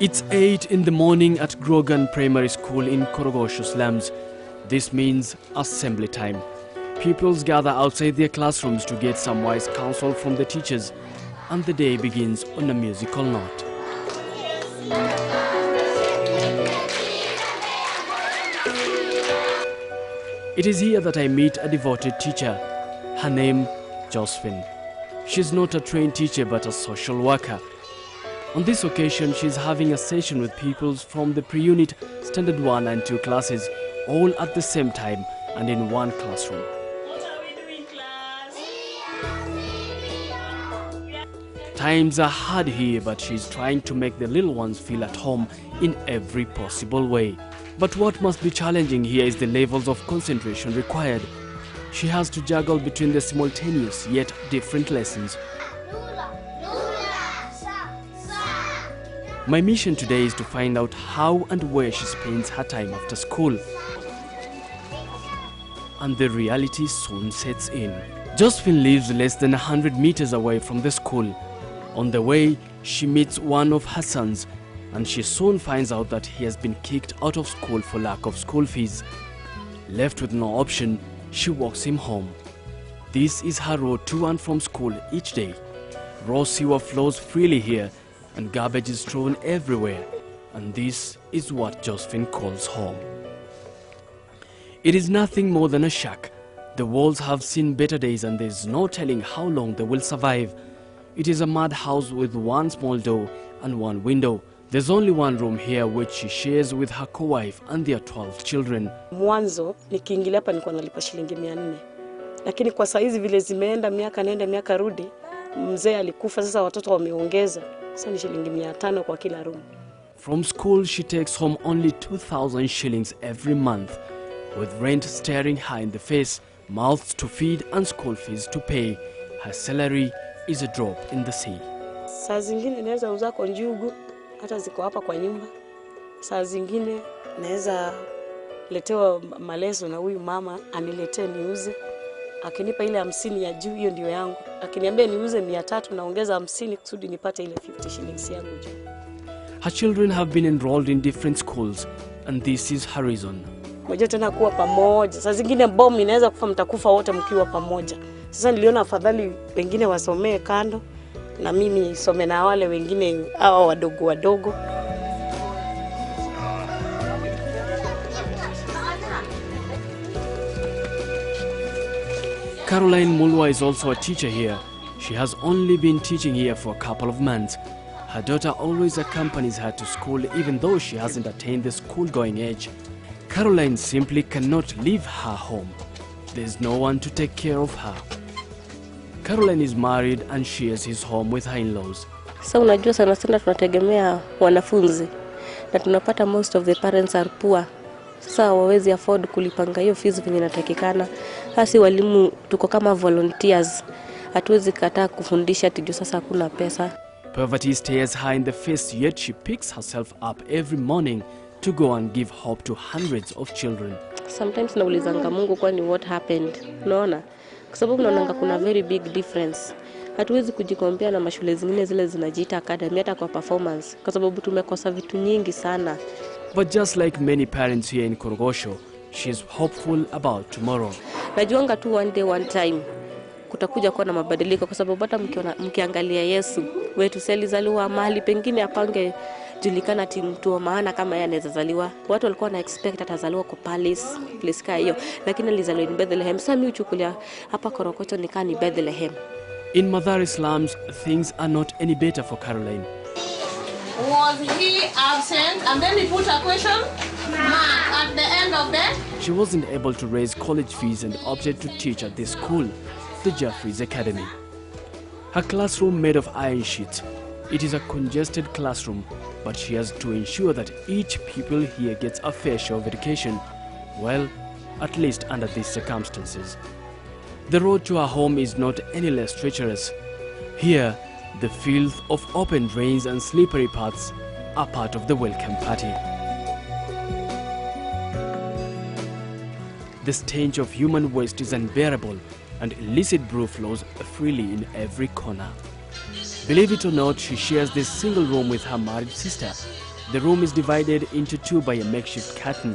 It's 8 in the morning at Grogan Primary School in Korogosho slums. This means assembly time. Pupils gather outside their classrooms to get some wise counsel from the teachers, and the day begins on a musical note. It is here that I meet a devoted teacher. Her name, Josephine. She's not a trained teacher but a social worker. On this occasion, she's having a session with pupils from the pre-unit Standard 1 and 2 classes, all at the same time and in one classroom. What are we doing, class? Times are hard here, but she's trying to make the little ones feel at home in every possible way. But what must be challenging here is the levels of concentration required. She has to juggle between the simultaneous yet different lessons. My mission today is to find out how and where she spends her time after school. And the reality soon sets in. Josephine lives less than 100 meters away from the school. On the way, she meets one of her sons, and she soon finds out that he has been kicked out of school for lack of school fees. Left with no option, she walks him home. This is her road to and from school each day. Raw sewer flows freely here, and garbage is thrown everywhere, and this is what Josephine calls home. It is nothing more than a shack. The walls have seen better days, and there's no telling how long they will survive. It is a mud house with one small door and one window. There's only one room here which she shares with her co-wife and their 12 children. Mwanzo nikiingilia hapa nilikuwa nalipa shilingi 400. Lakini kwa saizi vile zimeenda miaka nenda miaka rudi, mzee alikufa, sasa watoto wameongeza. Sasa ni shilingi 500 kwa kila room. From school she takes home only 2,000 shillings every month, with rent staring her in the face, mouths to feed and school fees to pay. Her salary is a drop in the sea. Saa zingine naweza uza kwa njugu, hata ziko hapa kwa nyumba. Saa zingine naweza letewa maleso na huyu mama aniletee niuze. Akinipa ile 50 ya juu, hiyo ndio yangu. Akiniambia niuze 300, naongeza 50 kusudi nipate ile 50 shillings yangu juu. Her children have been enrolled in different schools, and this is her reason. Moja tena kuwa pamoja. Saa zingine bomu inaweza kufa, mtakufa wote mkiwa pamoja. Sasa niliona afadhali wengine wasomee kando na mimi nisome na wale wengine hao wadogo wadogo. Caroline Mulwa is also a teacher here. She has only been teaching here for a couple of months. Her daughter always accompanies her to school even though she hasn't attained the school-going age. Caroline simply cannot leave her home. There's no one to take care of her. Caroline is married and shares his home with her in-laws. So unajua sana sana tunategemea wanafunzi na tunapata most of the parents are poor. Sasa hawawezi afford kulipanga hiyo fees venye inatakikana. Hasi walimu tuko kama volunteers. Hatuwezi kataa kufundisha tiju sasa hakuna pesa. Poverty stares her in the face, yet she picks herself up every morning to go and give hope to hundreds of children. Sometimes naulizanga Mungu kwani what happened? Unaona? Kwa sababu naonanga kuna very big difference. Hatuwezi kujikompea na mashule zingine zile zinajiita academy hata kwa performance kwa sababu tumekosa vitu nyingi sana. But just like many parents here in Korogosho, she is hopeful about tomorrow. Najuanga tu one day one time kutakuja kuwa na mabadiliko kwa sababu hata mkiangalia Yesu wetu alizaliwa mahali pengine apange julikana ati mtu wa maana kama yeye anaweza zaliwa. Watu walikuwa na expect atazaliwa kwa place ka hiyo, lakini alizaliwa in Bethlehem. Sasa mimi uchukulia hapa Korokocho nikaa ni Bethlehem. In Madhari slums, things are not any better for Caroline. Was he absent? And then he put a question mark at the end of that. She wasn't able to raise college fees and opted to teach at this school, the Jeffries Academy. Her classroom made of iron sheets. It is a congested classroom, but she has to ensure that each pupil here gets a fair share of education. Well, at least under these circumstances. The road to her home is not any less treacherous. Here, the filth of open drains and slippery paths are part of the welcome party. The stench of human waste is unbearable, and illicit brew flows freely in every corner. Believe it or not, she shares this single room with her married sister. The room is divided into two by a makeshift curtain.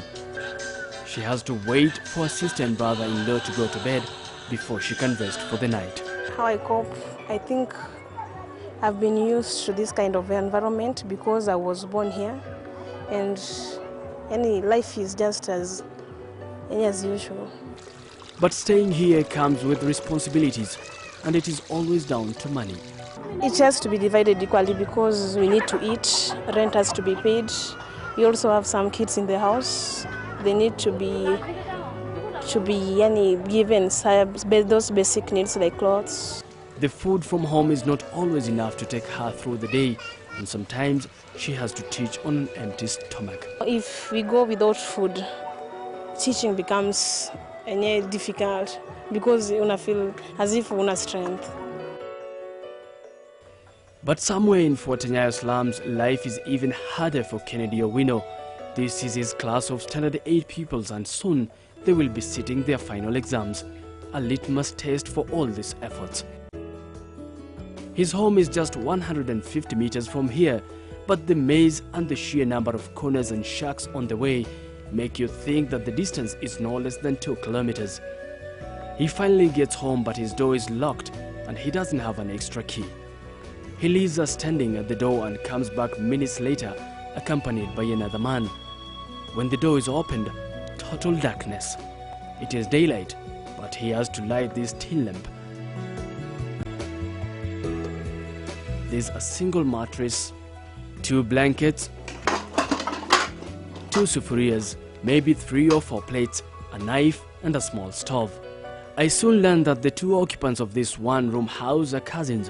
She has to wait for her sister and brother-in-law to go to bed before she can rest for the night. How I cope, I think I've been used to this kind of environment because I was born here, and any life is just as usual. But staying here comes with responsibilities, and it is always down to money. It has to be divided equally because we need to eat, rent has to be paid. We also have some kids in the house. They need to be given those basic needs like clothes. The food from home is not always enough to take her through the day, and sometimes she has to teach on an empty stomach. If we go without food, teaching becomes difficult because you feel as if you have strength. But somewhere in Fort Nyayo slums, life is even harder for Kennedy Owino. This is his class of Standard 8 pupils, and soon they will be sitting their final exams, a litmus test for all these efforts. His home is just 150 meters from here, but the maze and the sheer number of corners and shacks on the way make you think that the distance is no less than 2 kilometers. He finally gets home, but his door is locked and he doesn't have an extra key. He leaves us standing at the door and comes back minutes later, accompanied by another man. When the door is opened, total darkness. It is daylight, but he has to light this tin lamp. There's a single mattress, 2 blankets, 2 sufurias, maybe 3 or 4 plates, a knife and a small stove. I soon learned that the 2 occupants of this one-room house are cousins,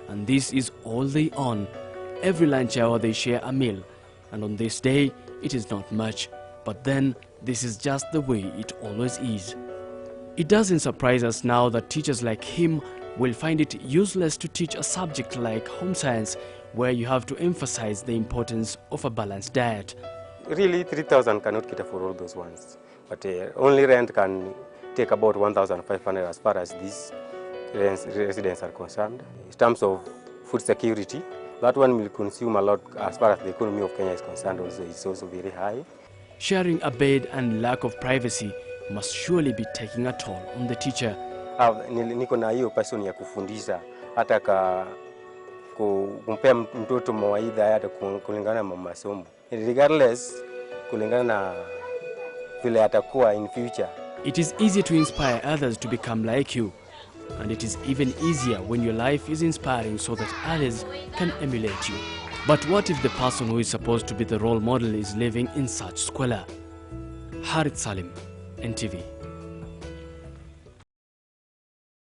and this is all they own. Every lunch hour they share a meal, and on this day it is not much, but then this is just the way it always is. It doesn't surprise us now that teachers like him will find it useless to teach a subject like home science, where you have to emphasize the importance of a balanced diet. Really, 3,000 cannot cater for all those ones, but only rent can take about 1,500 as far as these residents are concerned. In terms of food security, that one will consume a lot as far as the economy of Kenya is concerned. Also, it's also very high. Sharing a bed and lack of privacy must surely be taking a toll on the teacher. Niko na hiyo passion ya kufundisha, hata kumpea mtoto mawaidha hata kulingana na masomo. Regardless, kulingana na vile atakuwa in future. It is easy to inspire others to become like you, and it is even easier when your life is inspiring so that others can emulate you. But what if the person who is supposed to be the role model is living in such squalor? Harith Salim, NTV.